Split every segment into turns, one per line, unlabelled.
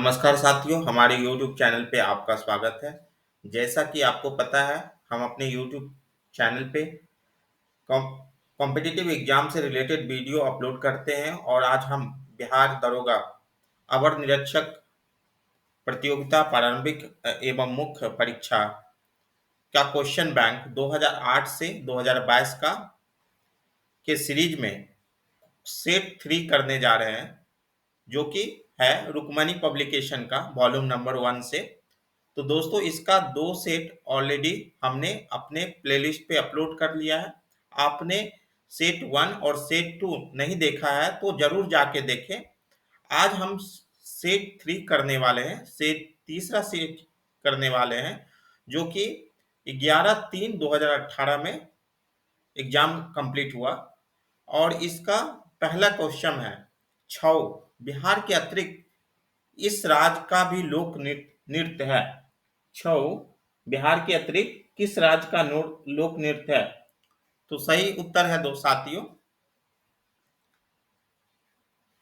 नमस्कार साथियों, हमारे YouTube चैनल पे आपका स्वागत है। जैसा कि आपको पता है, हम अपने YouTube चैनल पे कॉम्पिटिटिव एग्जाम से रिलेटेड वीडियो अपलोड करते हैं और आज हम बिहार दरोगा अवर निरीक्षक प्रतियोगिता प्रारंभिक एवं मुख्य परीक्षा का क्वेश्चन बैंक 2008 से 2022 का के सीरीज में सेट 3 करने जा रहे हैं, जो कि है रुक्मणी पब्लिकेशन का वॉल्यूम नंबर 1 से। तो दोस्तों, इसका 2 सेट ऑलरेडी हमने अपने प्लेलिस्ट पे अपलोड कर लिया है। आपने सेट 1 और सेट 2 नहीं देखा है तो जरूर जाके देखें। आज हम सेट 3 करने वाले हैं, तीसरा सेट करने वाले हैं, जो कि 11/3/2018 में एग्जाम कंप्लीट हुआ। और इसका पहला क्वेश्चन है छौ बिहार के अतिरिक्त इस राज्य का भी लोक नृत्य है। छौ बिहार के अतिरिक्त किस राज्य का लोक नृत्य है? तो सही उत्तर है दो साथियों,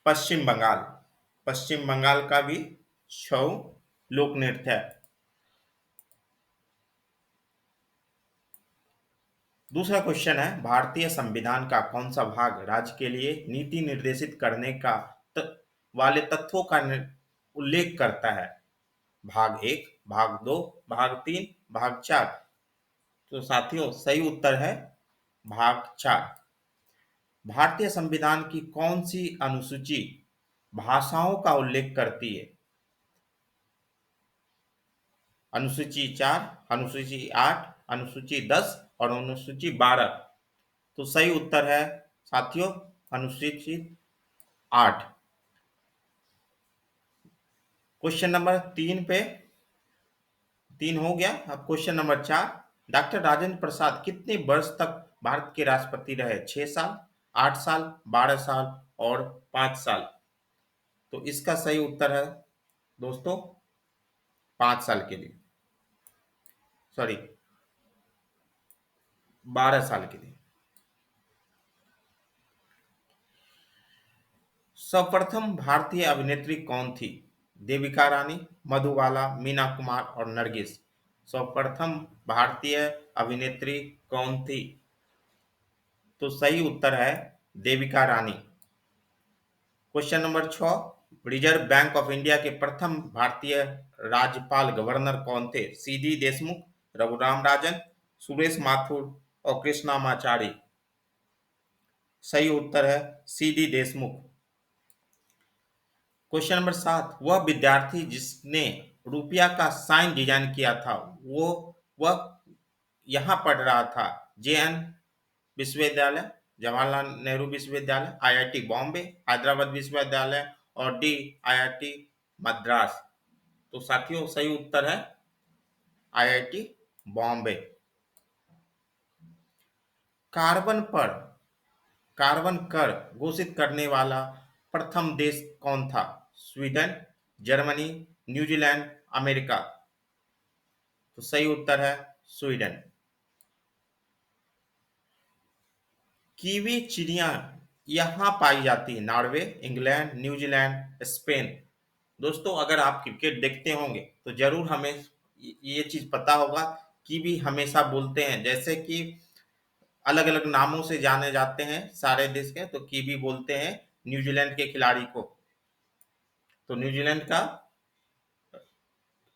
पश्चिम बंगाल। पश्चिम बंगाल का भी छौ लोक नृत्य है। दूसरा क्वेश्चन है, भारतीय संविधान का कौन सा भाग राज्य के लिए नीति निर्देशित करने का वाले तत्वों का उल्लेख करता है? भाग 1, भाग 2, भाग 3, भाग 4। तो साथियों, सही उत्तर है भाग 4। भारतीय संविधान की कौन सी अनुसूची भाषाओं का उल्लेख करती है? अनुसूची 4, अनुसूची 8, अनुसूची 10 और अनुसूची 12। तो सही उत्तर है साथियों अनुसूची 8। क्वेश्चन नंबर 3 पे 3 हो गया। अब question number 4, doctor Rajendra Prasad कितने वर्ष तक भारत के राष्ट्रपति रहे? 6 साल, 8 साल, 12 साल और 5 साल। तो इसका सही उत्तर है दोस्तों 5 साल के लिए, सॉरी 12 साल के लिए। सर्वप्रथम भारतीय अभिनेत्री कौन थी? देविका रानी, मधुबाला, मीना कुमार और नरगिस। सर्वप्रथम भारतीय अभिनेत्री कौन थी? तो सही उत्तर है Devika Rani. Question number 6, reserve bank of India के प्रथम भारतीय राज्यपाल गवर्नर कौन थे? सीडी देशमुख, रघुराम राजन, सुरेश माथुर और कृष्णामाचारी। सही उत्तर है सीडी देशमुख। क्वेश्चन नंबर 7, वह विद्यार्थी जिसने रुपया का साइन डिजाइन किया था वह यहाँ पढ़ रहा था? जेएन विश्वविद्यालय, जवाहरलाल नेहरू विश्वविद्यालय, आईआईटी बॉम्बे, हैदराबाद विश्वविद्यालय और डी आईआईटी मद्रास। तो साथियों, सही उत्तर है आईआईटी बॉम्बे। कार्बन पर कार्बन कर घोषित करने वाला प्रथम देश कौन था? Sweden, Germany, New Zealand, America. तो सही उत्तर है स्वीडन। कीवी चिड़िया यहाँ पाई जाती है? Norway, England, New Zealand, Spain. दोस्तों, अगर आप क्रिकेट देखते होंगे तो जरूर हमें ये चीज पता होगा। कीवी हमेशा बोलते हैं, जैसे कि अलग अलग नामों से जाने जाते हैं सारे देश के, तो कीवी बोलते हैं न्यूजीलैंड के खिलाड़ी को। तो न्यूजीलैंड का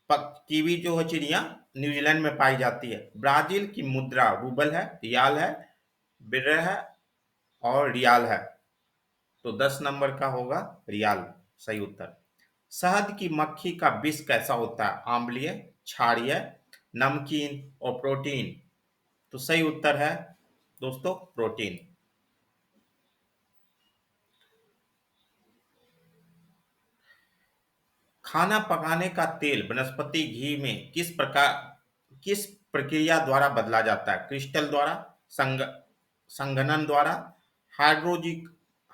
कीवी जो है चिड़िया न्यूजीलैंड में पाई जाती है। ब्राजील की मुद्रा रूबल है, रियाल है, बिर है और रियाल है। तो 10 नंबर का होगा रियाल, सही उत्तर। शहद की मक्खी का विष कैसा होता है? आम्लीय, क्षारीय, नमकीन और प्रोटीन। तो सही उत्तर है दोस्तों प्रोटीन। खाना पकाने का तेल वनस्पति घी में किस प्रक्रिया द्वारा बदला जाता है? क्रिस्टल द्वारा, संग संघनन द्वारा, हाइड्रोजिक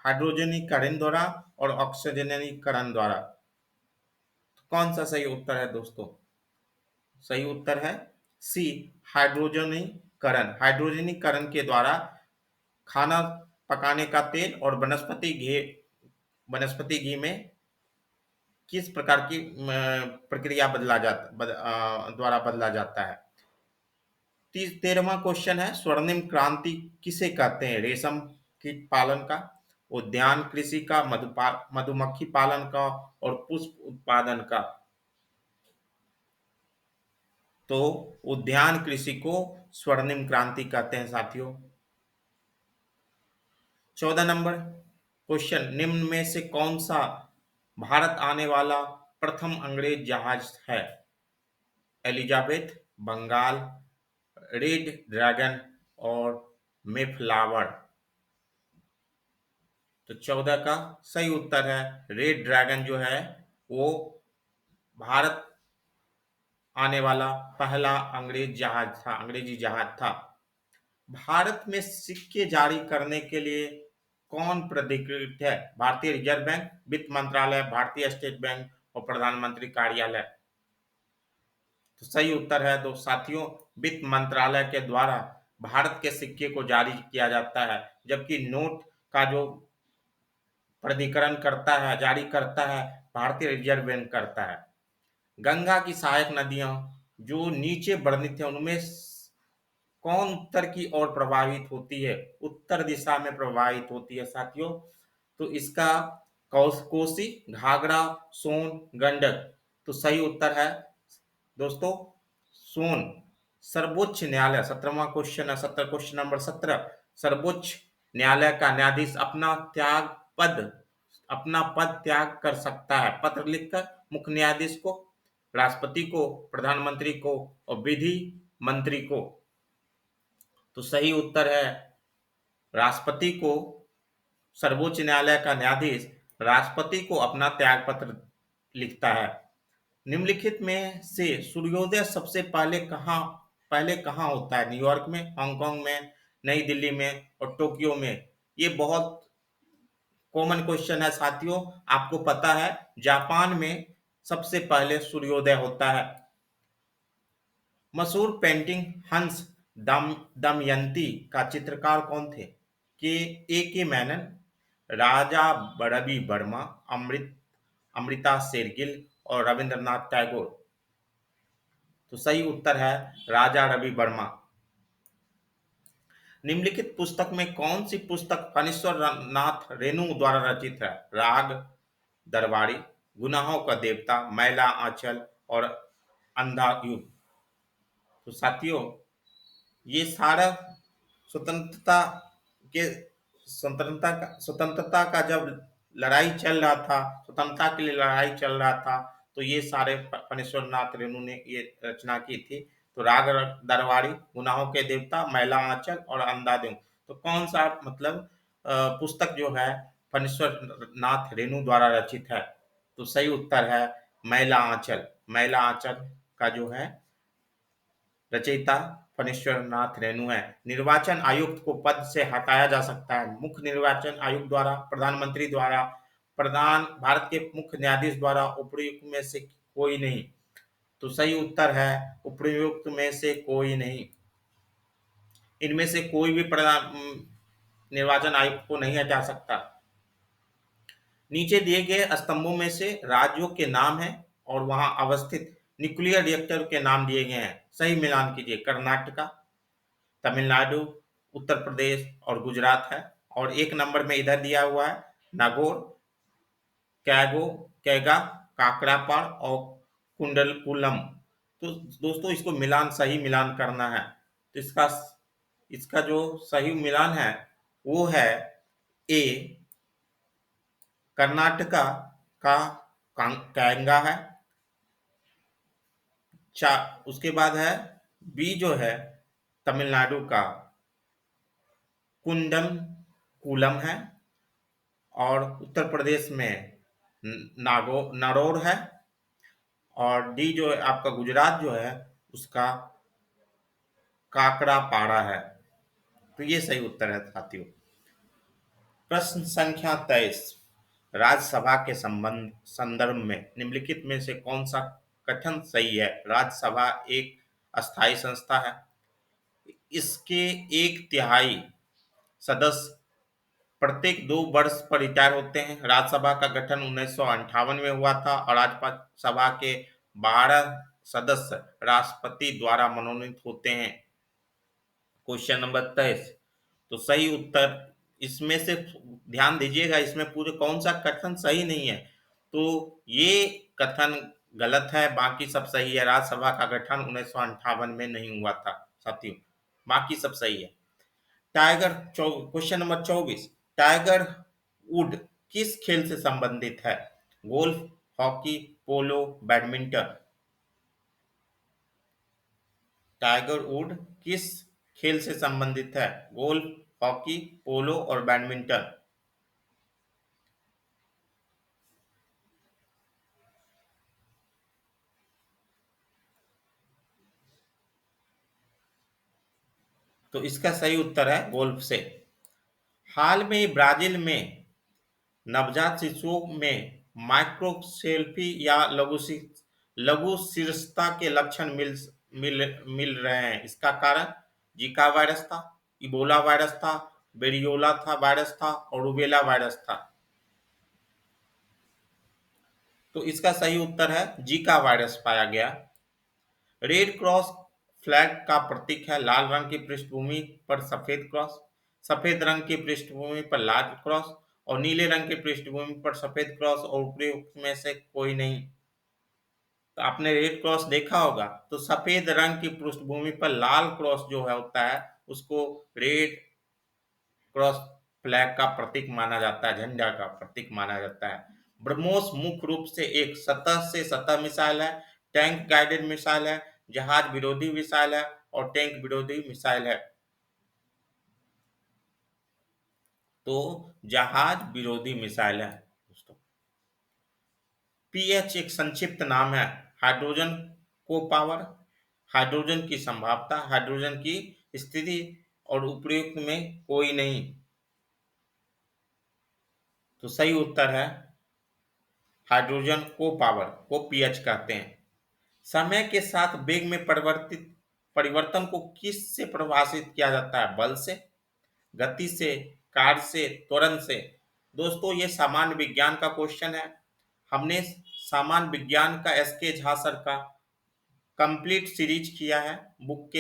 हाइड्रोजनीकरण द्वारा और ऑक्सीजनीकरण द्वारा। तो कौन सा सही उत्तर है दोस्तों? सही उत्तर है सी, हाइड्रोजनीकरण। हाइड्रोजनीकरण के द्वारा खाना पकाने का तेल और वनस्पति घी में किस प्रकार की प्रक्रिया द्वारा बदला जाता है। 13वां क्वेश्चन है, स्वर्णिम क्रांति किसे कहते हैं? रेशम कीट पालन का, उद्यान कृषि का, मधुमक्खी पालन का और पुष्प उत्पादन का। तो उद्यान कृषि को स्वर्णिम क्रांति कहते हैं साथियों। 14 नंबर क्वेश्चन, निम्न में से कौन सा भारत आने वाला प्रथम अंग्रेज जहाज है? एलिजाबेथ, बंगाल, रेड ड्रैगन और मेफलावर। तो 14 का सही उत्तर है रेड ड्रैगन जो है वो भारत आने वाला पहला अंग्रेजी जहाज था। भारत में सिक्के जारी करने के लिए कौन प्राधिकृत है? भारतीय रिजर्व बैंक, वित्त मंत्रालय, भारतीय स्टेट बैंक और प्रधानमंत्री कार्यालय। तो सही उत्तर है दो साथियों, वित्त मंत्रालय के द्वारा भारत के सिक्के को जारी किया जाता है, जबकि नोट का जो प्राधिकरण करता है, जारी करता है, भारतीय रिजर्व बैंक करता है। गंगा की सहायक नदियां जो नीचे वर्णित है उनमें कौन उत्तर की ओर प्रवाहित होती है? उत्तर दिशा में प्रवाहित होती है साथियों। तो इसका कोसी, घाघरा, सोन, गंडक। तो सही उत्तर है दोस्तों सोन। सर्वोच्च न्यायालय, 17वां क्वेश्चन है, 17 क्वेश्चन नंबर 17, सर्वोच्च न्यायालय का न्यायाधीश अपना पद त्याग कर सकता है पत्र लिखकर? मुख्य न्यायाधीश को, राष्ट्रपति को, प्रधानमंत्री को और विधि मंत्री को। तो सही उत्तर है राष्ट्रपति को। सर्वोच्च न्यायालय का न्यायाधीश राष्ट्रपति को अपना त्याग पत्र लिखता है। निम्नलिखित में से सूर्योदय सबसे पहले कहाँ होता है? न्यूयॉर्क में, हांगकांग में, नई दिल्ली में और टोक्यो में। ये बहुत कॉमन क्वेश्चन है साथियों, आपको पता है जापान में सबसे पहले सूर्योदय होता है। मशहूर पेंटिंग हंस दमयंती का चित्रकार कौन थे? के मेनन, राजा रवि वर्मा, अमृता शेरगिल और रविंद्रनाथ टैगोर। तो सही उत्तर है राजा रवि वर्मा। निम्नलिखित पुस्तक में कौन सी पुस्तक फणीश्वर नाथ रेणु द्वारा रचित है? राग दरबारी, गुनाहों का देवता, मैला आंचल और अंधा युग। तो साथियों ये सारा स्वतंत्रता के स्वतंत्रता का जब लड़ाई चल रहा था, स्वतंत्रता के लिए लड़ाई चल रहा था, तो ये सारे फणीश्वर नाथ रेणु ने ये रचना की थी। तो राग दरबारी, गुनाहों के देवता, मैला आंचल और अंधाधुन। तो कौन सा मतलब पुस्तक जो है फणीश्वर नाथ रेणु द्वारा रचित है? तो सही उत्तर है मैला आंचल। मैला आंचल का जो है रचयिता फणीश्वर नाथ रेणु है। निर्वाचन आयुक्त को पद से हटाया जा सकता है? मुख्य निर्वाचन आयुक्त द्वारा, प्रधानमंत्री द्वारा, भारत के मुख्य न्यायाधीश द्वारा, उपर्युक्त में से कोई नहीं। तो सही उत्तर है उपर्युक्त में से कोई नहीं। इनमें से कोई भी निर्वाचन आयुक्त को नहीं हटा सकता। नीचे दिए गए स्तंभों में से राज्यों के नाम हैं और वहां अवस्थित न्यूक्लियर रिएक्टर के नाम दिए गए हैं। सही मिलान कीजिए। कर्नाटका, तमिलनाडु, उत्तर प्रदेश और गुजरात है। और एक नंबर में इधर दिया हुआ है नागौर, कैगो, कैगा, काकरापाड़ और कुंडलकुलम। तो दोस्तों इसको सही मिलान करना है। तो इसका जो सही मिलान है वो है ए, कर्नाटका का कैंगा है। उसके बाद है बी जो है तमिलनाडु का कुंडम कूलम है। और उत्तर प्रदेश में नागौर है। और डी जो है आपका गुजरात जो है उसका काकरापाड़ा है। तो ये सही उत्तर है साथियों। प्रश्न संख्या 23, राज्यसभा के संदर्भ में निम्नलिखित में से कौन सा कथन सही है? राज्यसभा एक अस्थायी संस्था है। इसके 1/3 सदस्य प्रत्येक 2 वर्ष पर रिटायर होते हैं। राज्यसभा का गठन 1958 में हुआ था और राज्यसभा के 12 सदस्य राष्ट्रपति द्वारा मनोनीत होते हैं। Question number 23। तो सही उत्तर इसमें से ध्यान दीजिएगा, इसमें पूरे कौन सा कथन सही नहीं है। तो ये कथन गलत है, बाकी सब सही है। राज्यसभा का गठन 1958 में नहीं हुआ था साथियों, बाकी सब सही है। Tiger question number 24। Tiger would किस खेल से संबंधित है? Golf, hockey, polo, badminton. Tiger would किस खेल से संबंधित है? गोल्फ, हॉकी, पोलो और बैडमिंटन। तो इसका सही उत्तर है गोल्फ से। हाल में ब्राजील में नवजात शिशुओं में माइक्रोसेल्फी या लघु शीर्षता के लक्षण मिल मिल रहे हैं। इसका कारण जीका वायरस था, इबोला वायरस था, बेरियोला था वायरस था और रूबेला वायरस था। तो इसका सही उत्तर है जीका वायरस पाया गया। रेड क्रॉस फ्लैग का प्रतीक है। लाल रंग की पृष्ठभूमि पर सफेद क्रॉस, सफेद रंग की पृष्ठभूमि पर लाल क्रॉस और नीले रंग की पृष्ठभूमि पर सफेद क्रॉस और उपयुक्त में से कोई नहीं। तो आपने रेड क्रॉस देखा होगा, तो सफेद रंग की पृष्ठभूमि पर लाल क्रॉस जो है होता है, उसको रेड क्रॉस फ्लैग का प्रतीक माना जाता है, झंडा का प्रतीक माना जाता है। ब्रह्मोस मुख्य रूप से एक सतह से सतह मिसाइल है, टैंक गाइडेड मिसाइल है, जहाज विरोधी मिसाइल है और टैंक विरोधी मिसाइल है। तो जहाज विरोधी मिसाइल है दोस्तों। पीएच एक संक्षिप्त नाम है। हाइड्रोजन को पावर, हाइड्रोजन की संभाव्यता, हाइड्रोजन की स्थिति और उपयुक्त में कोई नहीं। तो सही उत्तर है हाइड्रोजन को पावर को पीएच कहते हैं। समय के साथ वेग में परिवर्तित परिवर्तन को किस से परिभाषित किया जाता है? बल से, गति से, कार्य से, त्वरण से। दोस्तों ये सामान्य विज्ञान का क्वेश्चन है। हमने सामान्य विज्ञान का एस के झा सर का कंप्लीट सीरीज किया है। बुक के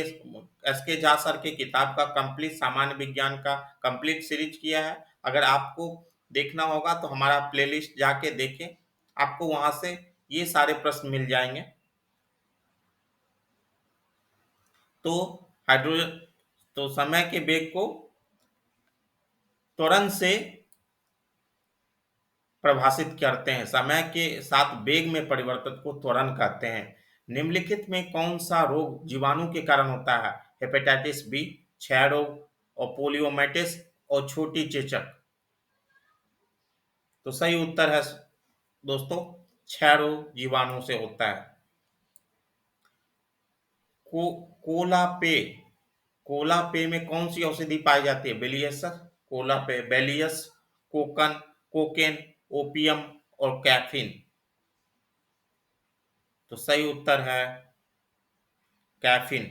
एस के झा सर के किताब का कंप्लीट सामान्य विज्ञान का कंप्लीट सीरीज किया है। अगर आपको देखना होगा तो हमारा प्लेलिस्ट जाके देखें, आपको वहां से ये सारे प्रश्न मिल जाएंगे। तो हाइड्रोजन तो समय के वेग को त्वरण से परिभाषित करते हैं। समय के साथ वेग में परिवर्तन को त्वरण कहते हैं। निम्नलिखित में कौन सा रोग जीवाणु के कारण होता है? हेपेटाइटिस बी, क्षय रोग और पोलियोमाइटिस और छोटी चेचक। तो सही उत्तर है दोस्तों क्षय रोग जीवाणु से होता है। को कोला पे कोला पे में कौन सी औषधि पाई जाती है? बेलियस, कोला पे, बेलियस, कोकन, कोकेन, ओपियम और कैफीन। तो सही उत्तर है कैफीन।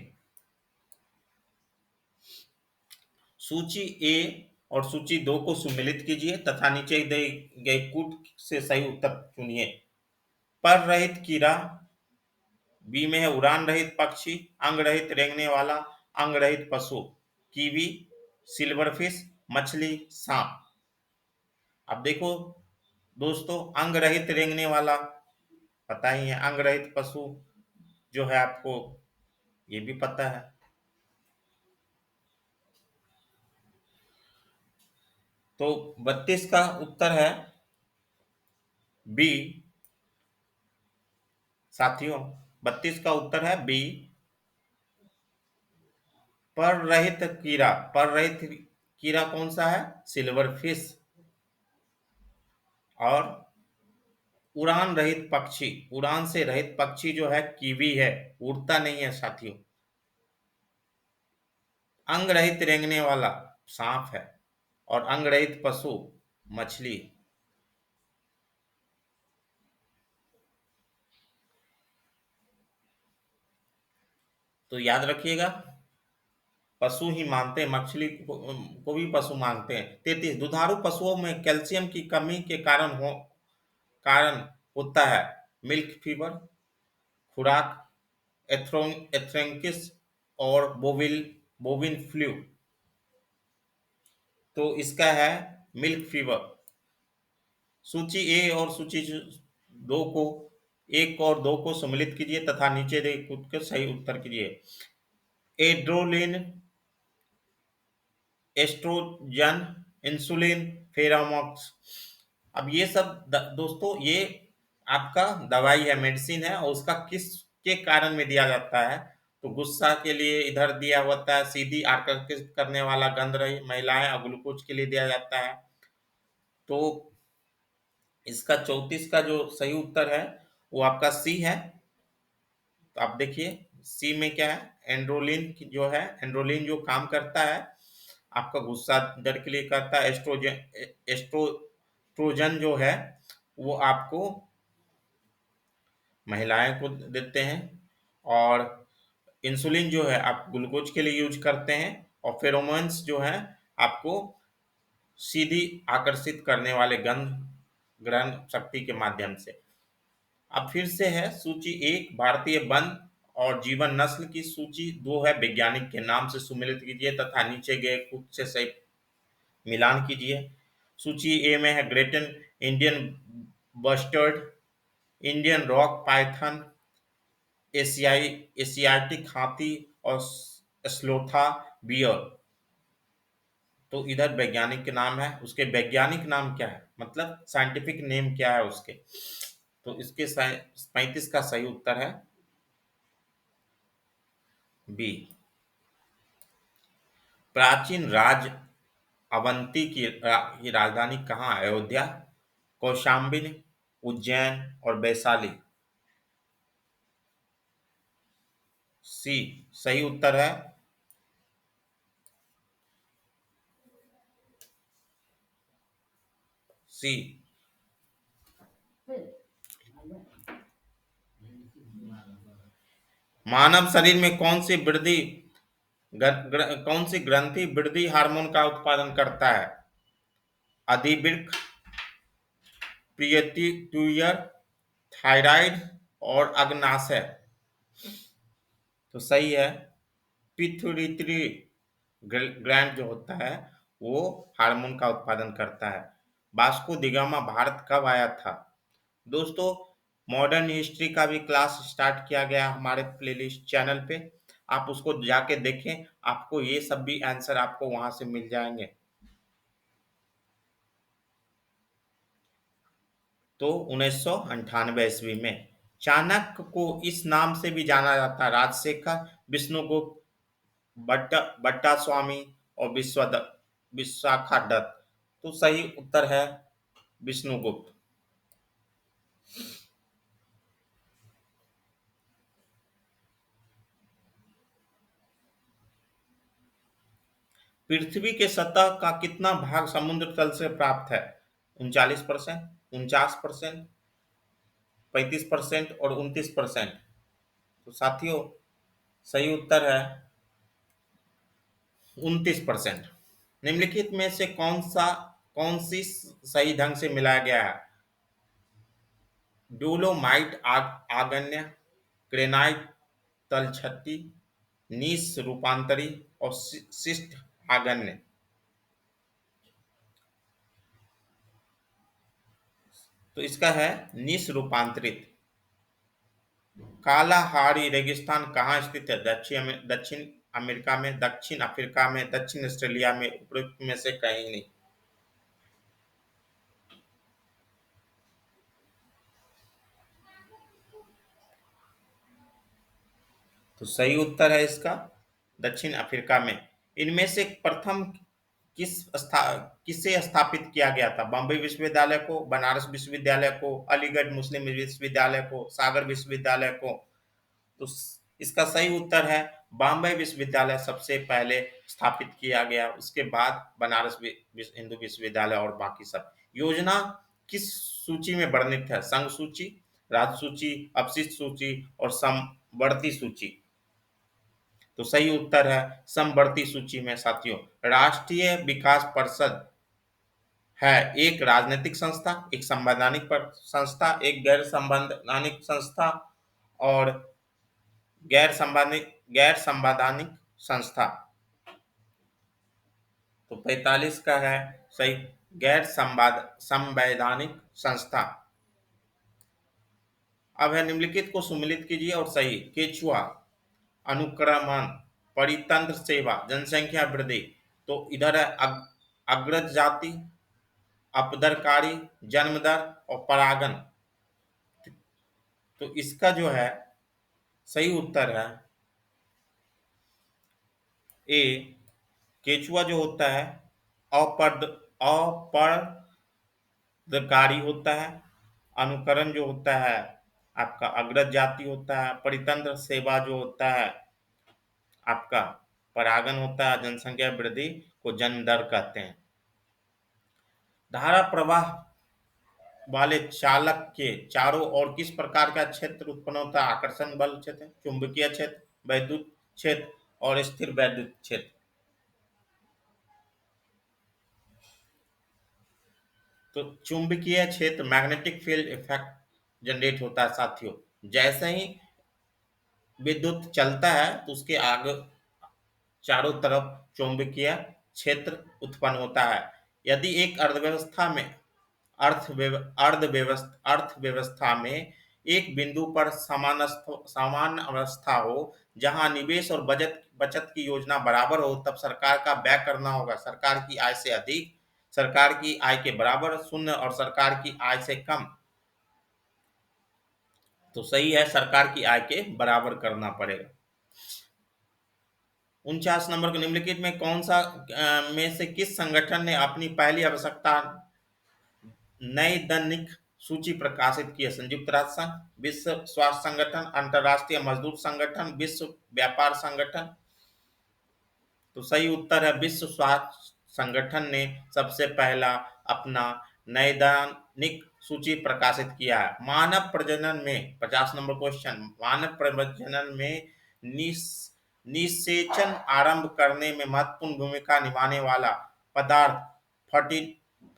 सूची ए और सूची 2 को सुमेलित कीजिए तथा नीचे दी गई कूट से सही उत्तर चुनिए। पर रहित कीड़ा, बी में है उड़ान रहित पक्षी, अंग रहित रेंगने वाला, अंग रहित पशु। कीवी, सिल्वरफिश, मछली, सांप। अब देखो दोस्तों, अंग रहित रेंगने वाला पता ही है, अंग रहित पशु जो है आपको ये भी पता है। तो 32 का उत्तर है बी साथियों। 32 का उत्तर है बी, पर रहित कीड़ा। पर रहित कीड़ा कौन सा है? Silver fish. और उड़ान रहित पक्षी, उड़ान से रहित पक्षी जो है कीवी है, उड़ता नहीं है साथियों। अंग रहित रेंगने वाला सांप है और अंग रहित पशु मछली। तो याद रखिएगा पशु ही मानते हैं, मछली को भी पशु मानते हैं। 33 दुधारू पशुओं में कैल्शियम की कमी के कारण होता है मिल्क फीवर, खुराक, एथ्रोन्किस और बोविन फ्लू। तो इसका है मिल्क फीवर। सूची ए और सूची दो को एक और दो को सम्मिलित कीजिए तथा नीचे दिए कूद के सही उत्तर कीजिए। एड्रोलिन, एस्ट्रोजन, इंसुलिन, फेरामॉक्स। अब ये सब दोस्तों ये आपका दवाई है, मेडिसिन है, और उसका किस के कारण में दिया जाता है। तो गुस्सा के लिए इधर दिया होता है, सीधी आकर्षित करने वाला गंध रही महिलाएं, और ग्लूकोज के लिए दिया जाता है। तो इसका 34 का जो सही उत्तर है वो आपका सी है। तो आप देखिए सी में क्या है, एंड्रोलिन जो है, एंड्रोलिन जो काम करता है आपका गुस्सा दर के लिए करता है। एस्ट्रोजन जो है वो आपको महिलाएं को देते हैं, और इंसुलिन जो है आप ग्लूकोज के लिए यूज करते हैं, और फेरोमोन्स जो है आपको सीधी आकर्षित करने वाले गंध ग्रहण शक्ति के माध्यम से। अब फिर से है सूची एक भारतीय वन और जीवन नस्ल की, सूची दो है वैज्ञानिक के नाम से सुमेलित कीजिए तथा नीचे गए कुछ से सही मिलान कीजिए। सूची ए में है Grattan Indian bustard, Indian rock Python, Asiatic हाथी और स्लोथा बियर। तो इधर वैज्ञानिक के नाम है, उसके वैज्ञानिक नाम क्या है, मतलब साइंटिफिक नेम क्या है उसके। तो इसके 35 का सही उत्तर है बी। प्राचीन राज अवंती की राजधानी कहाँ है? अयोध्या, कौशाम्बी, उज्जैन और वैशाली। सी सही उत्तर है। सी। मानव शरीर में कौन सी ग्रंथि वृद्धि हार्मोन का उत्पादन करता है? अधिवृक्क, पिट्यूटरी, थायराइड और अग्नाशय। तो सही है पिट्यूटरी ग्लैंड जो होता है वो हार्मोन का उत्पादन करता है। वास्को दी गामा भारत कब आया था? दोस्तों मॉडर्न हिस्ट्री का भी क्लास स्टार्ट किया गया हमारे प्लेलिस्ट चैनल पे, आप उसको जाके देखें, आपको ये सब भी आंसर आपको वहां से मिल जाएंगे। तो 1998 ईस्वी में। चाणक्य को इस नाम से भी जाना जाता है, राजशेखर, विष्णुगुप्त, बट्टा स्वामी और विशाखादत्त। तो सही उत्तर है विष्णुगुप्त। पृथ्वी के सतह का कितना भाग समुद्र तल से प्राप्त है? 39%, 49%, 35% और 29%। तो साथियों सही उत्तर है 29%। निम्नलिखित में से कौन सी सही ढंग से मिलाया गया है? डोलोमाइट आग्नेय, ग्रेनाइट तलछटी, नीस रूपांतरी और शिस्ट आग्नेय। तो इसका है नीस रूपांतरित। कालाहारी रेगिस्तान कहाँ स्थित है? दक्षिण अमेरिका में, दक्षिण अफ्रीका में, दक्षिण ऑस्ट्रेलिया में, उपरोक्त में से कहीं नहीं। तो सही उत्तर है इसका दक्षिण अफ्रीका में। इनमें से प्रथम किसे स्थापित किया गया था? बॉम्बे विश्वविद्यालय को, बनारस विश्वविद्यालय को, अलीगढ़ मुस्लिम विश्वविद्यालय को, सागर विश्वविद्यालय को। तो इसका सही उत्तर है बॉम्बे विश्वविद्यालय सबसे पहले स्थापित किया गया, उसके बाद बनारस हिंदू विश्वविद्यालय और बाकी सब। योजना किस सूची में वर्णित है? संघ सूची, राज्य सूची, अपशिष्ट सूची और समवर्ती सूची। तो सही उत्तर है समवर्ती सूची में साथियों। राष्ट्रीय विकास परिषद है एक राजनीतिक संस्था, एक संवैधानिक संस्था, एक गैर संवैधानिक संस्था और गैर संवैधानिक संस्था। तो 45 का है सही गैर संवैधानिक संस्था। अब है निम्नलिखित को सुमेलित कीजिए और सही। केचुआ, अनुक्रमण, परितंत्र सेवा, जनसंख्या वृद्धि। तो इधर है अग्रज जाति, अपदरकारी, जन्म दर और परागन। तो इसका जो है सही उत्तर है ए। केचुआ जो होता है अपरदकारी होता है, अनुकरण जो होता है आपका अग्रज जाति होता है, परितंत्र सेवा जो होता है आपका परागन होता है, जनसंख्या वृद्धि को जन्म दर कहते हैं। धारा प्रवाह वाले चालक के चारों ओर किस प्रकार का क्षेत्र उत्पन्न होता है? आकर्षण बल क्षेत्र, चुंबकीय क्षेत्र, वैद्युत क्षेत्र और स्थिर वैद्युत क्षेत्र। तो चुंबकीय क्षेत्र मैग्नेटिक फील्ड इफेक्ट जनरेट होता है साथियों। जैसे ही विद्युत चलता है तो उसके आगे चारों तरफ चुंबकीय क्षेत्र उत्पन्न होता है। यदि एक अर्थव्यवस्था में अर्थव्यवस्था में एक बिंदु पर समान अवस्था हो जहां निवेश और बचत बचत की योजना बराबर हो, तब सरकार का व्यय करना होगा सरकार की आय से अधिक, सरकार की आय के बराबर, शून्य और सरकार की आय से कम। तो सही है सरकार की आय के बराबर करना पड़ेगा। 49 नंबर को निम्नलिखित में कौन सा में से किस संगठन ने अपनी पहली आवश्यकता नई दैनिक सूची प्रकाशित की है? संयुक्त राष्ट्र संघ, विश्व स्वास्थ्य संगठन, अंतर्राष्ट्रीय मजदूर संगठन, विश्व व्यापार संगठन। तो सही उत्तर है विश्व स्वास्थ्य संगठन ने सबसे पहला अपना नैदानिक सूची प्रकाशित किया है। मानव प्रजनन में 50 नंबर क्वेश्चन, मानव प्रजनन में निस निषेचन आरंभ करने में महत्वपूर्ण भूमिका निभाने वाला पदार्थ फर्टि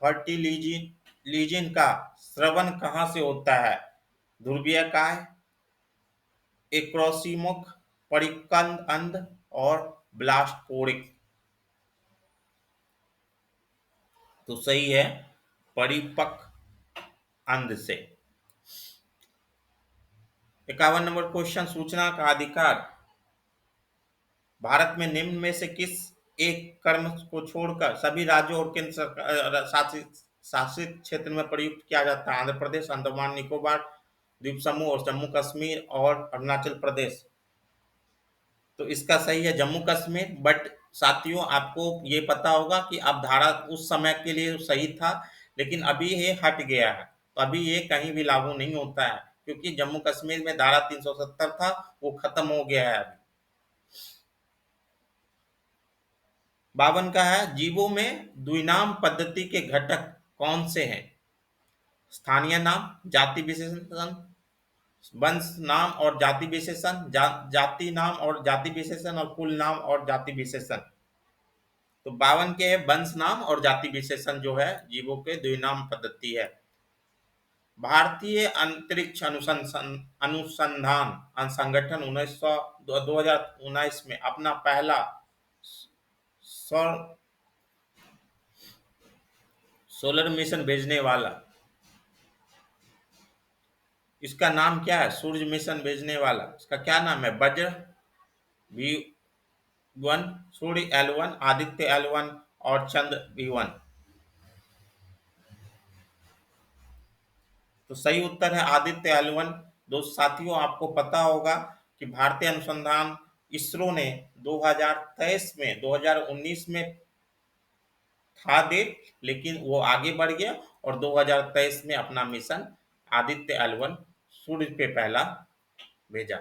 फर्टिलिजिन का स्रवण कहाँ से होता है? ध्रुवीय काय, एक्रोसिमुख, परिकंद अंध और ब्लास्टपोरिक। तो सही है परिपक्व अंध से। 51 नंबर क्वेश्चन, सूचना का अधिकार भारत में निम्न में से किस एक कर्म को छोड़कर सभी राज्यों और केंद्र सरकार शासित शासित क्षेत्र में प्रयुक्त किया जाता है? आंध्र प्रदेश, अंडमान निकोबार द्वीप समूह और जम्मू कश्मीर और अरुणाचल प्रदेश। तो इसका सही है जम्मू कश्मीर। बट साथियों आपको ये पता होगा कि अब धारा उस समय के लिए सही था लेकिन अभी ये हट गया है, तो अभी ये कहीं भी लागू नहीं होता है क्योंकि जम्मू कश्मीर में धारा 370 था वो खत्म हो गया है अभी। 52 का है जीवों में द्विनाम पद्धति के घटक कौन से हैं? स्थानीय नाम, जाति विशेषण, वंश नाम और जाति विशेषण, जाति नाम और जाति विशेषण और कुल नाम और जाति विशेषण। तो 52 के वंश नाम और जाति विशेषण जो है जीवों के द्विनाम पद्धति है। भारतीय अंतरिक्ष अनुसंधान संगठन 2019 में अपना पहला सोलर मिशन भेजने वाला, इसका नाम क्या है? सूर्य मिशन भेजने वाला इसका क्या नाम है? वज्र V1, सूर्य L1, आदित्य L1 और चंद्र V1। तो सही उत्तर है आदित्य L1। दोस्त साथियों आपको पता होगा कि भारतीय अनुसंधान इसरो ने 2023 में 2019 में था डेट लेकिन वो आगे बढ़ गया और 2023 में अपना मिशन आदित्य L1 सूर्य पे पहला भेजा।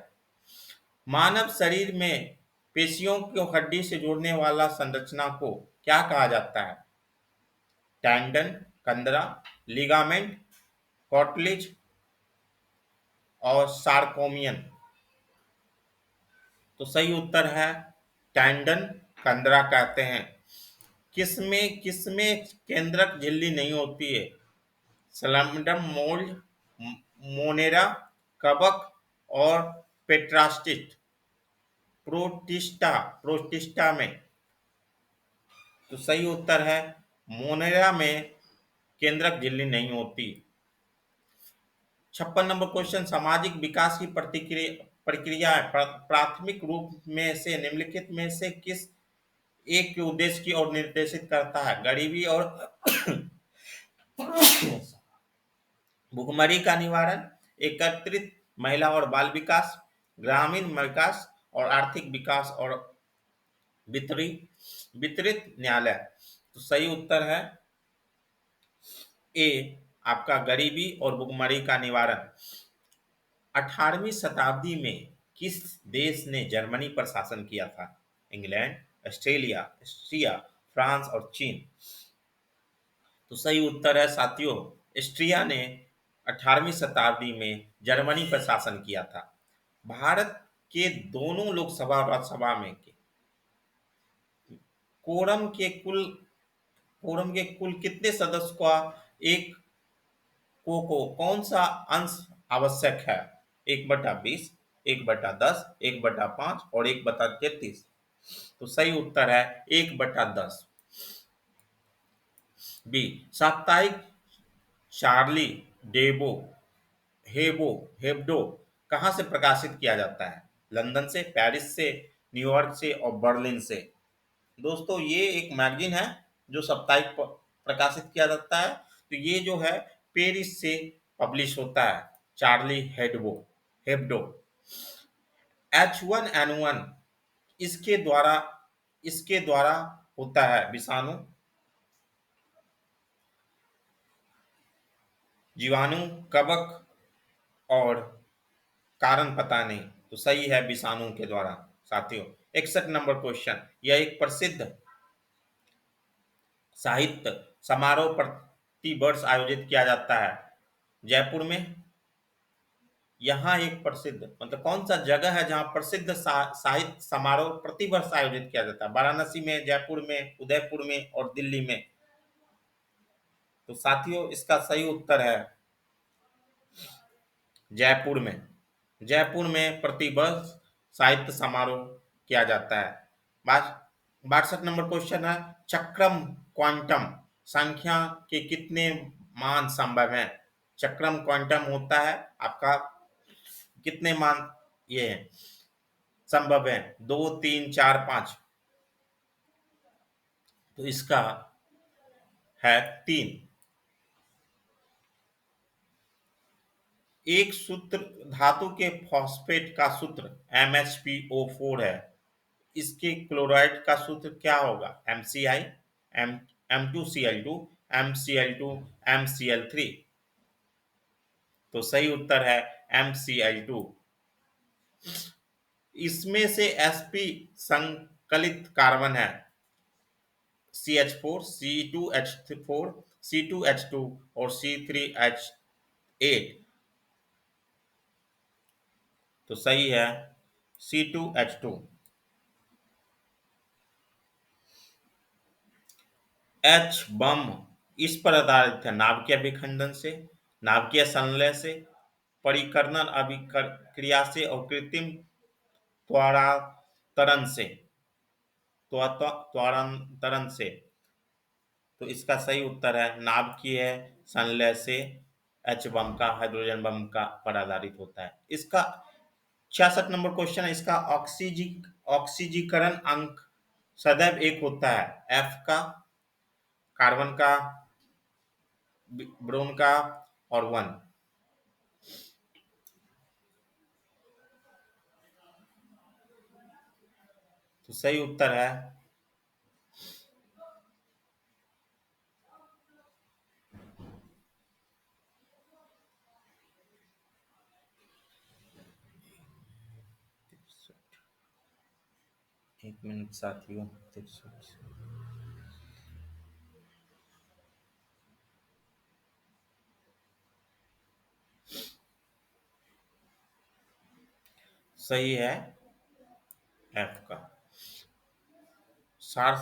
मानव शरीर में पेशियों को हड्डी से जोड़ने वाला संरचना को क्या कहा जाता है? टेंडन, कंदरा, लिगामेंट, कार्टिलेज और सारकोमियन। तो सही उत्तर है टैंडन कंदरा कहते हैं। किसमें किसमें केंद्रक झिल्ली नहीं होती है? स्लैमडम मोल्ड, मोनेरा, कवक और पेट्रास्टिस्ट। प्रोटिस्टा, प्रोटिस्टा में। तो सही उत्तर है मोनेरा में केंद्रक झिल्ली नहीं होती। 56 नंबर क्वेश्चन, सामाजिक विकास की प्रतिक्रिया प्रक्रिया है, प्राथमिक रूप में से निम्नलिखित में से किस एक के उद्देश्य की ओर निर्देशित करता है? गरीबी और भुखमरी का निवारण, एकत्रित महिला और बाल विकास, ग्रामीण विकास और आर्थिक विकास और वितरित वितरित न्यायालय। तो सही उत्तर है ए, आपका गरीबी और भुखमरी का निवारण। 18वीं शताब्दी में किस देश ने जर्मनी पर शासन किया था? इंग्लैंड, ऑस्ट्रेलिया, ऑस्ट्रिया, फ्रांस और चीन। तो सही उत्तर है साथियों, ऑस्ट्रिया ने 18वीं शताब्दी में जर्मनी पर शासन किया था। भारत के दोनों लोकसभा और राज्यसभा में के कोरम के कुल कोरम के कुल कितने सदस्य का एक को कौन सा अंश आवश्यक है? 1/20, 1/10, 1/5 और 1/33। तो सही उत्तर है 1/10। बी, साप्ताहिक चार्ली डेबो हेबो हेब्डो कहाँ से प्रकाशित किया जाता है? लंदन से, पेरिस से, न्यूयॉर्क से और बर्लिन से। दोस्तों ये एक मैगजीन है जो साप्ताहिक प्रकाशित किया जाता है। तो ये जो है पेरिस से पब्लिश होता है, चार्ली हेब्डो। H1N1 इसके द्वारा इसके द्वारा होता है विषाणु, जीवाणु, कवक और कारण पता नहीं। तो सही है विषाणु के द्वारा। साथियों 61 नंबर क्वेश्चन, यह एक प्रसिद्ध साहित्य समारोह प्रति वर्ष आयोजित किया जाता है जयपुर में। यहाँ एक प्रसिद्ध मतलब कौन सा जगह है जहाँ प्रसिद्ध साहित्य समारोह प्रति वर्ष आयोजित किया जाता है? वाराणसी में, जयपुर में, उदयपुर में और दिल्ली में। तो साथियों इसका सही उत्तर है जयपुर में। जयपुर में प्रतिवर्ष साहित्य समारोह किया जाता है। 62 नंबर क्वेश्चन है, चक्रम क्वांटम संख्या के कितने मान संभव हैं? चक्रम क्वांटम होता है आपका कितने मान ये है संभव है? 2, 3, 4, 5। तो इसका है 3। एक सूत्र धातु के फॉस्फेट का सूत्र MHPO4 है। इसके क्लोराइड का सूत्र क्या होगा? MCI, M2Cl2, MCl2, MCl3। तो सही उत्तर है MCl2। इसमें से sp संकलित कार्बन है CH4, C2H4, C2H2 और C3H8। तो सही है C2H2। एच बम इस पर आधारित है नाभिकीय विखंडन से, नाभिकीय संलय से, परिकर्णन अभिक्रिया से और कृत्रिम त्वरांतरण से। त्वरांतरण से। तो इसका सही उत्तर है नाभिकीय संलय से। एच बम का हाइड्रोजन बम का पर आधारित होता है। इसका 66 नंबर क्वेश्चन है, इसका ऑक्सीजीकरण अंक सदैव एक होता है? एफ का, कार्बन का, ब्रोन का और 1। तो सही उत्तर है 1 मिनट साथियों 63। सही है एफ का सार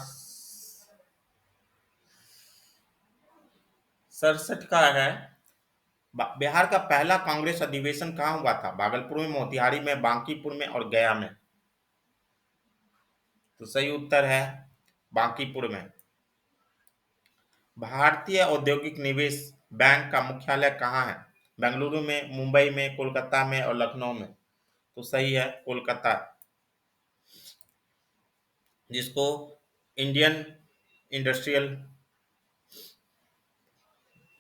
67 का है। बिहार का पहला कांग्रेस अधिवेशन कहाँ हुआ था? भागलपुर में, मोतिहारी में, बांकीपुर में और गया में। तो सही उत्तर है बांकीपुर में। भारतीय औद्योगिक निवेश बैंक का मुख्यालय कहाँ है? बेंगलुरु में, मुंबई में, कोलकाता में और लखनऊ में। तो सही है कोलकाता, जिसको इंडियन इंडस्ट्रियल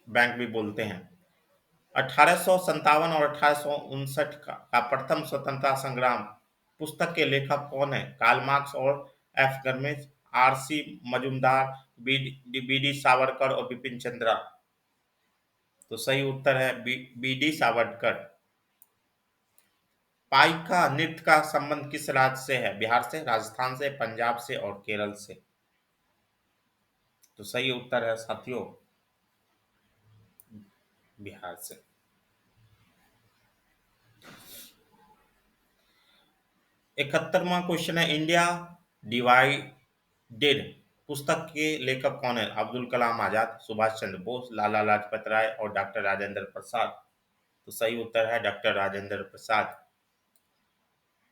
बैंक भी बोलते हैं। 1857 और 1859 का प्रथम स्वतंत्रता संग्राम पुस्तक के लेखक कौन है? कार्ल मार्क्स और एफ गर्मेज, R C Majumdar, B D Savarkar और बिपिन चंद्रा। तो सही उत्तर है बी डी सावरकर। पाइका नृत्य का संबंध किस राज्य से है? बिहार से, राजस्थान से, पंजाब से और केरल से। तो सही उत्तर है साथियों बिहार से। 71वां क्वेश्चन है, इंडिया डिवाइडेड पुस्तक के लेखक कौन है? अब्दुल कलाम आजाद, सुभाष चंद्र बोस, लाला लाजपत राय और डॉक्टर राजेंद्र प्रसाद। तो सही उत्तर है डॉक्टर राजेंद्र प्रसाद।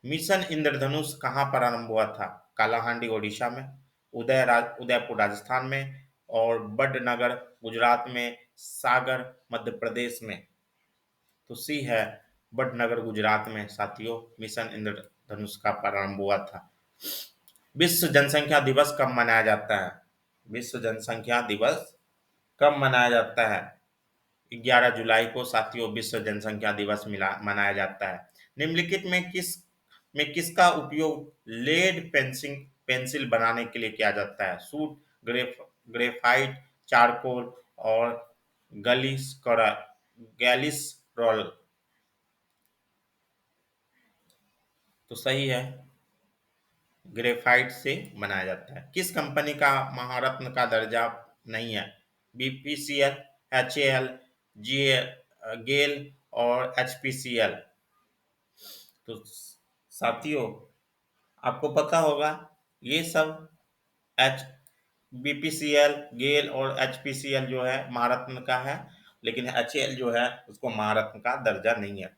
मिशन इंद्रधनुष कहाँ प्रारंभ हुआ था? कालाहांडी ओडिशा में, उदयपुर राजस्थान में और बडनगर गुजरात में, सागर मध्य प्रदेश में। तो सी है बडनगर गुजरात में साथियों मिशन इंद्रधनुष का प्रारंभ हुआ था। विश्व जनसंख्या दिवस कब मनाया जाता है? विश्व जनसंख्या दिवस कब मनाया जाता है? 11 जुलाई को साथियों विश्व जनसंख्या दिवस मिला मनाया जाता है। निम्नलिखित में किसका उपयोग लेड पेंसिल पेंसिल बनाने के लिए किया जाता है? सूट, ग्रेफाइट, चारकोल और गैलिसरॉल। तो सही है ग्रेफाइट से बनाया जाता है। किस कंपनी का महारत्न का दर्जा नहीं है? बीपीसीएल, एचएएल, गेल और एचपीसीएल। तो साथियों आपको पता होगा ये सब एच बीपीसीएल, गेल और एचपीसीएल जो है महारत्न का है, लेकिन एचएएल जो है उसको महारत्न का दर्जा नहीं है,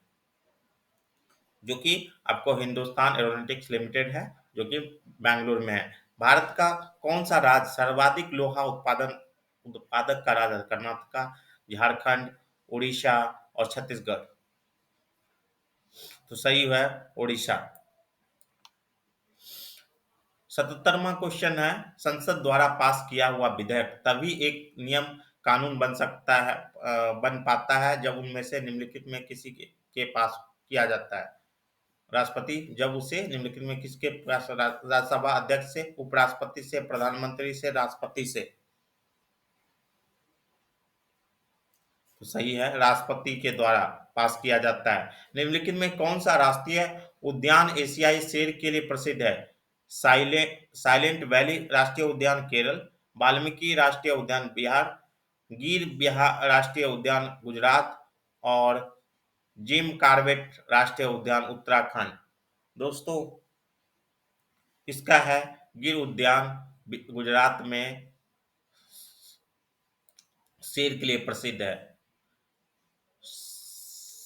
जो कि आपको हिंदुस्तान एरोनॉटिक्स लिमिटेड है, जो कि बेंगलुरु में है। भारत का कौन सा राज्य सर्वाधिक लोहा उत्पादक का राज्य है? कर्नाटका, झारखंड, उड़ीसा और छत्तीसगढ़। तो सही है उड़ीसा। 77वां क्वेश्चन है, संसद द्वारा पास किया हुआ विधेयक तभी एक नियम कानून बन सकता है बन पाता है जब उनमें से निम्नलिखित में किसी के पास किया जाता है? राष्ट्रपति, जब उसे निम्नलिखित में किसके पास राज्यसभा अध्यक्ष से, उपराष्ट्रपति से, प्रधानमंत्री से, राष्ट्रपति से। तो सही है राष्ट्रपति के द्वारा पास किया जाता है। निम्नलिखित में कौन सा राष्ट्रीय उद्यान एशियाई शेर के लिए प्रसिद्ध है? साइलेंट वैली राष्ट्रीय उद्यान केरल, वाल्मीकि राष्ट्रीय उद्यान बिहार, गिर बिहार राष्ट्रीय उद्यान गुजरात और जिम कार्बेट राष्ट्रीय उद्यान उत्तराखंड। दोस्तों इसका है गिर उद्यान गुजरात में शेर के लिए प्रसिद्ध है।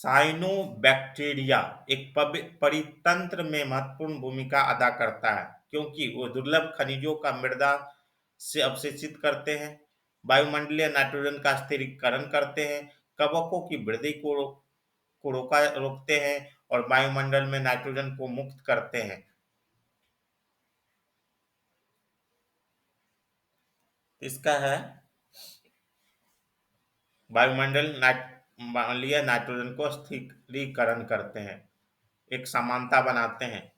साइनोबैक्टीरिया एक परितंत्र में महत्वपूर्ण भूमिका अदा करता है क्योंकि वो दुर्लभ खनिजों का मृदा से अवशोषित करते हैं, वायुमंडलीय नाइट्रोजन का स्थिरीकरण करते हैं, कवकों की वृद्धि को रोकते हैं और वायुमंडल में नाइट्रोजन को मुक्त करते हैं। इसका है वायुमंडल मंडलीय नाइट्रोजन को स्थिरीकरण करते हैं, एक समानता बनाते हैं।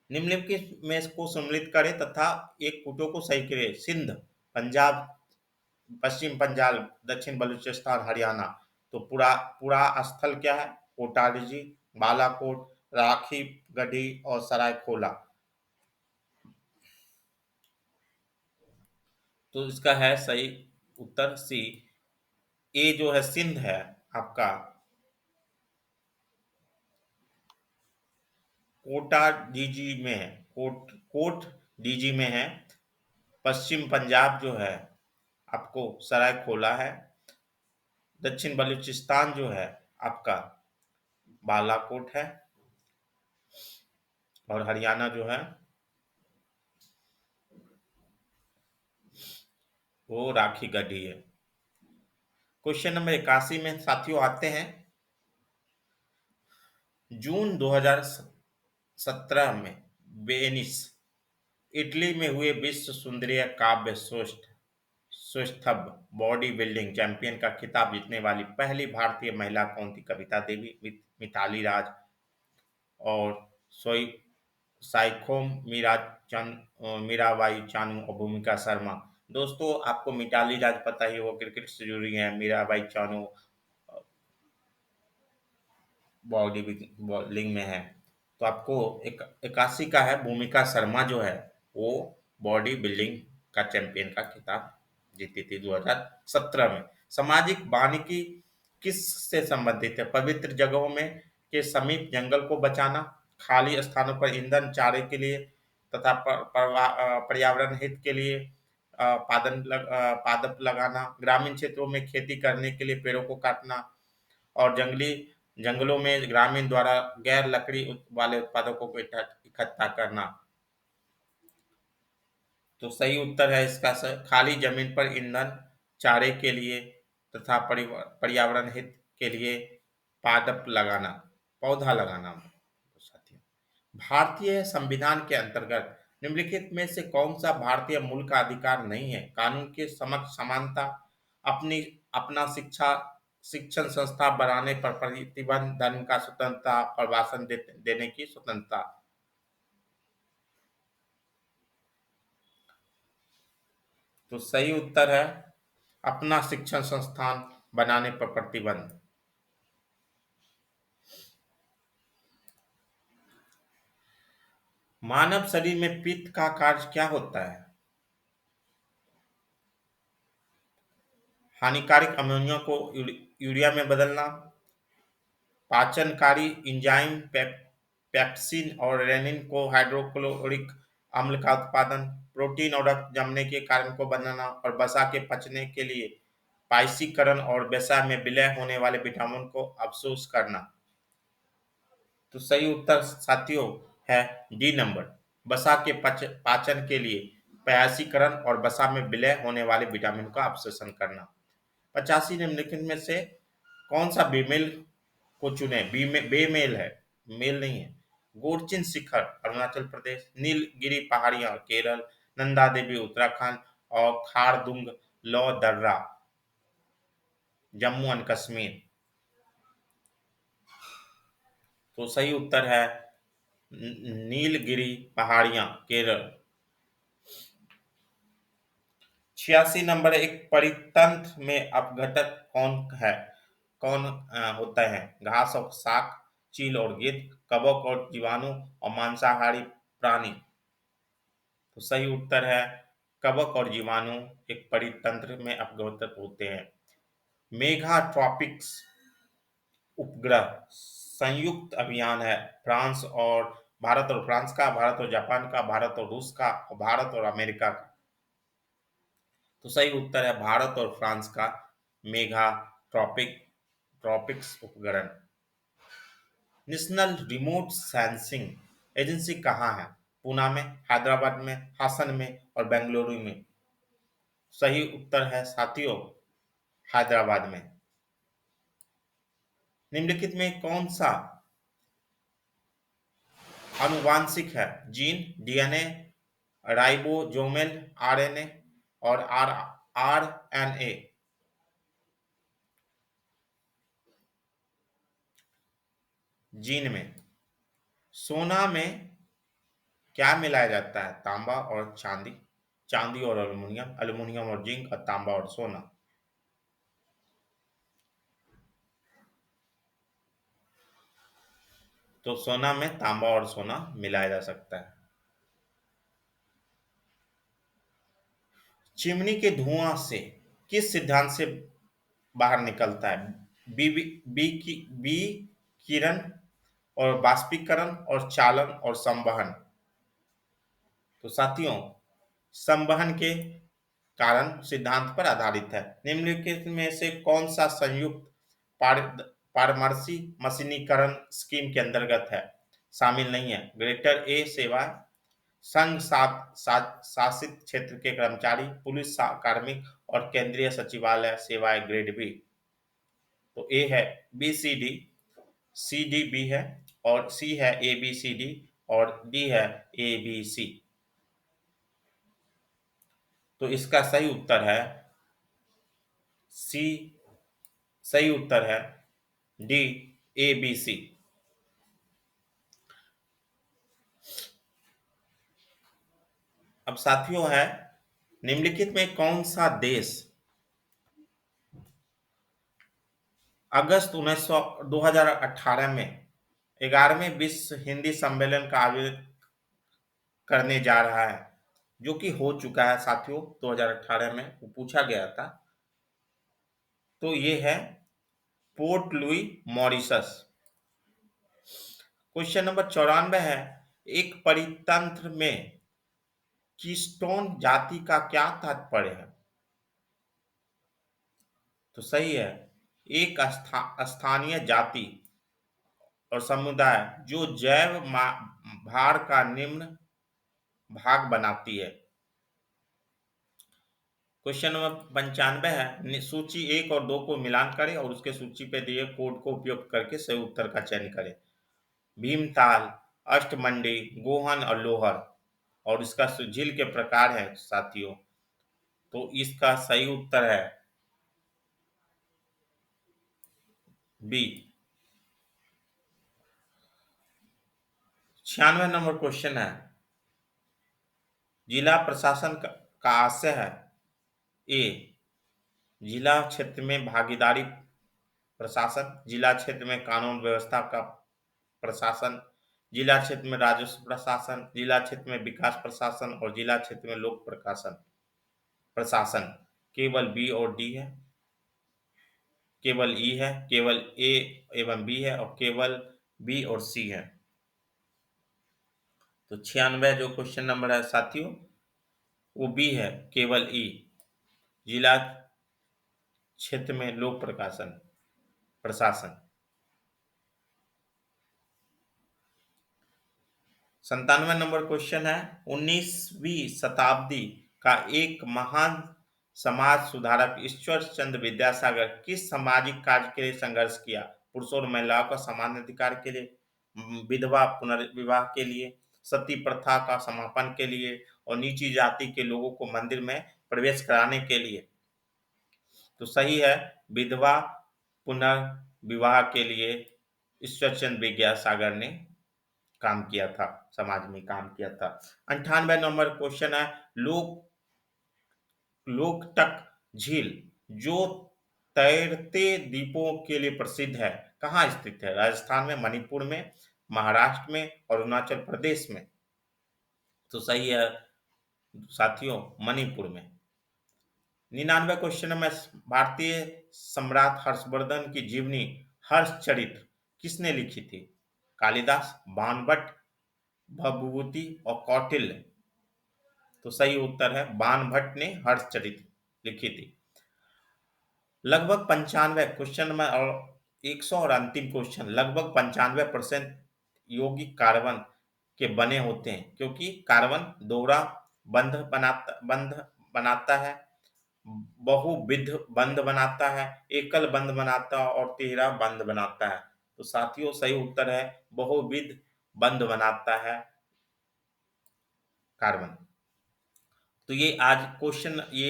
निम्नलिखित में इसको सम्मिलित करें तथा एक कूटों को सही करें। सिंध, पंजाब, पश्चिम पंजाब, दक्षिण बलूचिस्तान, हरियाणा। तो पूरा पूरा स्थल क्या है? कोटारजी, बालाकोट, राखी गढ़ी और सरायखोला। तो इसका है सही उत्तर सी। ए जो है सिंध है आपका कोटा डीजी में है, कोट डीजी में है। पश्चिम पंजाब जो है आपको सरायखोला है। दक्षिण बलूचिस्तान जो है आपका बालाकोट है। और हरियाणा जो है वो राखी गढ़ी है। क्वेश्चन नंबर 81 में साथियों आते हैं। जून 2017 में वेनिस इटली में हुए विश्व सुंदरीय काव्य सौष्ठव बॉडी बिल्डिंग चैंपियन का खिताब जीतने वाली पहली भारतीय महिला कौन थी? कविता देवी, मिताली राज और सोई साइखोम मीराबाई चानू और भूमिका शर्मा। दोस्तों आपको मिताली राज पता ही, वो क्रिकेट से जुड़ी हैं। मीराबाई चानू बॉडी बॉलिंग में है। तो आपको 81 का है, भूमिका शर्मा जो है वो बॉडी बिल्डिंग का चैंपियन का खिताब जीती थी 2017 में। सामाजिक वानिकी किस से संबंधित है? पवित्र जगहों में के समीप जंगल को बचाना, खाली स्थानों पर ईंधन चारे के लिए तथा पर्यावरण हित के लिए पादप लगाना, ग्रामीण क्षेत्रों में खेती करने के लिए पेड़ों को काटना और जंगलों में ग्रामीण द्वारा गैर लकड़ी वाले उत्पादों को इकट्ठा करना। तो सही उत्तर है इसका सर, खाली जमीन पर ईंधन चारे के लिए तथा पर्यावरण हित के लिए पादप लगाना, पौधा लगाना। तो साथियों, भारतीय संविधान के अंतर्गत निम्नलिखित में से कौन सा भारतीय मूल का अधिकार नहीं है? कानून के समक्ष समानता, अपनी अपना शिक्षण संस्था बनाने पर प्रतिबंध, धर्म का स्वतंत्रता और भाषण देने की स्वतंत्रता। तो सही उत्तर है अपना शिक्षण संस्थान बनाने पर प्रतिबंध। मानव शरीर में पित्त का कार्य क्या होता है? हानिकारक अमोनिया को यूरिया में बदलना, पाचनकारी एंजाइम पेप्सिन और रेनिन को हाइड्रोक्लोरिक अम्ल का उत्पादन, प्रोटीन और रक्त जमने के कारण को बनाना और वसा के पचने के लिए पाइसीकरण और वसा में विलय होने वाले विटामिन को अवशोष करना। तो सही उत्तर साथियों है डी नंबर, वसा के पाचन के लिए पायासीकरण और वसा में विलय होने वाले विटामिन का अवशोषण करना। 85 निम्नलिखित में से कौन सा बेमेल को चुने? बेमेल है, मेल नहीं है। गोरचिन शिखर अरुणाचल प्रदेश, नीलगिरी पहाड़ियां केरल, नंदा देवी उत्तराखंड और खारदुंग लौ दर्रा जम्मू एंड कश्मीर। तो सही उत्तर है नीलगिरी पहाड़ियां केरल। 86 नंबर, एक परितंत्र में अपघटक कौन है? कौन होता है? घास और शाक, चील और गिद्ध, कवक और जीवाणु और मांसाहारी प्राणी। तो सही उत्तर है कवक और जीवाणु एक परितंत्र में अपघटक होते हैं। मेगा ट्रॉपिक्स उपग्रह संयुक्त अभियान है भारत और फ्रांस का, भारत और जापान का, भारत और रूस का और भारत और अमेरिका का। तो सही उत्तर है भारत और फ्रांस का मेगा ट्रॉपिक्स उपग्रह। नेशनल रिमोट सेंसिंग एजेंसी कहाँ है? पूना में, हैदराबाद में, हासन में और बेंगलुरु में। सही उत्तर है साथियों हैदराबाद में। निम्नलिखित में कौन सा आनुवांशिक है? जीन, डीएनए, राइबोसोमल आरएनए और आरएनए। जीन में। सोना में क्या मिलाया जाता है? तांबा और चांदी, चांदी और एल्यूमिनियम, एल्यूमिनियम और जिंक और तांबा और सोना। तो सोना में तांबा और सोना मिलाया जा सकता है। चिमनी के धुआं से किस सिद्धांत से बाहर निकलता है? बी बी किरण और बाष्पीकरण और चालन और संवहन। तो साथियों, संवहन के कारण सिद्धांत पर आधारित है। निम्नलिखित में से कौन सा संयुक्त पार- पारदर्शी मशीनीकरण स्कीम के अंतर्गत है, शामिल नहीं है? ग्रेटर ए सेवा, संघ शासित क्षेत्र के कर्मचारी, पुलिस कार्मिक और केंद्रीय सचिवालय सेवाएं ग्रेड बी। तो ए है B C D, C D B है, और सी है ए बी सी डी, और डी है ए बी सी। तो इसका सही उत्तर है सी। सही उत्तर है डी, ए बी सी। अब साथियों है, निम्नलिखित में कौन सा देश अगस्त 2018 में 11वें विश्व हिंदी सम्मेलन का आयोजन करने जा रहा है, जो कि हो चुका है साथियों 2018 में, वो पूछा गया था। तो ये है port Louis Mauritius. Question number 94 है, एक परितंत्र में कीस्टोन जाति का क्या तात्पर्य है? तो सही है, एक स्थानीय जाति और समुदाय जो जैव भार का निम्न भाग बनाती है। क्वेश्चन नंबर 95 है, सूची 1 और 2 को मिलान करें और उसके सूची पे दिए कोड को उपयोग करके सही उत्तर का चयन करें। भीमताल, अष्टमंडी, गोहन और लोहर। और इसका झील के प्रकार है साथियों। तो इसका सही उत्तर है बी। 96 नंबर क्वेश्चन है, जिला प्रशासन का आशय है ए, जिला क्षेत्र में भागीदारी प्रशासन, जिला क्षेत्र में कानून व्यवस्था का प्रशासन, जिला क्षेत्र में राजस्व प्रशासन, जिला क्षेत्र में विकास प्रशासन और जिला क्षेत्र में लोक प्रशासन प्रशासन। केवल बी और डी है, केवल ई है, केवल ए एवं बी है, और केवल बी और सी है। तो 96 जो क्वेश्चन नंबर है साथियों, वो बी है, केवल ई, जिला क्षेत्र में लोक प्रशासन प्रशासन। 97 नंबर क्वेश्चन है, 19वीं शताब्दी का एक महान समाज सुधारक ईश्वर चंद्र विद्यासागर किस सामाजिक कार्य के लिए संघर्ष किया? पुरुषों और महिलाओं का समान अधिकार के लिए, विधवा पुनर्विवाह के लिए, सती प्रथा का समापन के लिए, और नीची जाति के लोगों को मंदिर में प्रवेश कराने के लिए। तो सही है, विधवा पुनर्विवाह के लिए ईश्वर चंद्र विद्यासागर ने काम किया था, समाज में काम किया था। 98 नंबर क्वेश्चन है, लोकटक झील जो तैरते द्वीपों के लिए प्रसिद्ध है, कहाँ स्थित है? राजस्थान में, मणिपुर में, महाराष्ट्र में, और अरुणाचल प्रदेश में। तो सही है साथियों, मणिपुर में। 99 क्वेश्चन में, भारतीय सम्राट हर्षवर्धन की जीवनी हर्षचरित्र किसने लिखी थी? कालिदास, बाणभट्ट, भभूति और कौटिल्य। तो सही उत्तर है बाणभट्ट ने हर्षचरित्र लिखी थी। लगभग 95 क्वेश्चन में और 100 और अंतिम क्वेश्चन, लगभग 95% यौगिक कार्बन के बने होते हैं, क्योंकि कार्बन दोहरा बंध बनाता है, बहुविध बंध बनाता है, एकल बंध बनाता है और तिहरा बंध बनाता है। तो साथियों सही उत्तर है बहुविध बंध बनाता है कार्बन। तो ये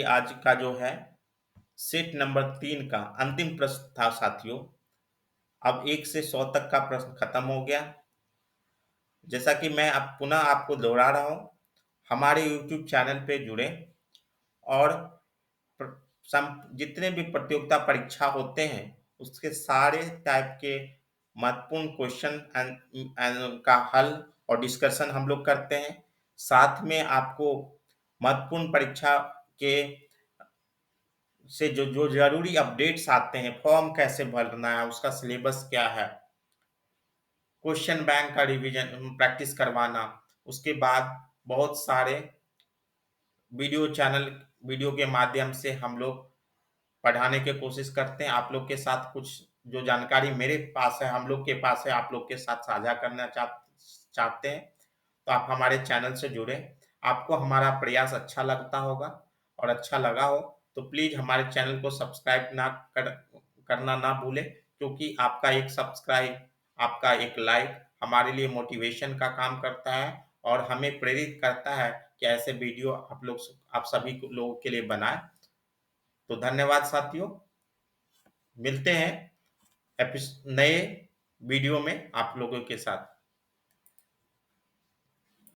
आज का जो है सेट नंबर 3 का अंतिम प्रश्न था साथियों। अब 1 से 100 तक का प्रश्न खत्म हो गया। जैसा कि मैं अब पुनः आपको दोहरा रहा हूं, हमारे यूट्यूब चैनल पे जुड़े और जितने भी प्रतियोगिता परीक्षा होते हैं उसके सारे टाइप के महत्वपूर्ण क्वेश्चन का हल और डिस्कशन हम लोग करते हैं। साथ में आपको महत्वपूर्ण परीक्षा के से जो जो जरूरी अपडेट्स आते हैं, फॉर्म कैसे भरना है, उसका सिलेबस क्या है, क्वेश्चन बैंक का रिवीजन प्रैक्टिस करवाना, उसके बाद बहुत सारे वीडियो चैनल वीडियो के माध्यम से हम लोग पढ़ाने की कोशिश करते हैं। आप लोग के साथ कुछ जो जानकारी मेरे पास है, हम लोग के पास है, आप लोग के साथ साझा करना चाहते हैं। तो आप हमारे चैनल से जुड़े। आपको हमारा प्रयास अच्छा लगता होगा और अच्छा लगा हो तो प्लीज़ हमारे चैनल को सब्सक्राइब करना ना भूलें, क्योंकि आपका एक सब्सक्राइब, आपका एक लाइक हमारे लिए मोटिवेशन का काम करता है और हमें प्रेरित करता है कि ऐसे वीडियो आप सभी लोगों के लिए बनाएं। तो धन्यवाद साथियों, मिलते हैं नए वीडियो में आप लोगों के साथ।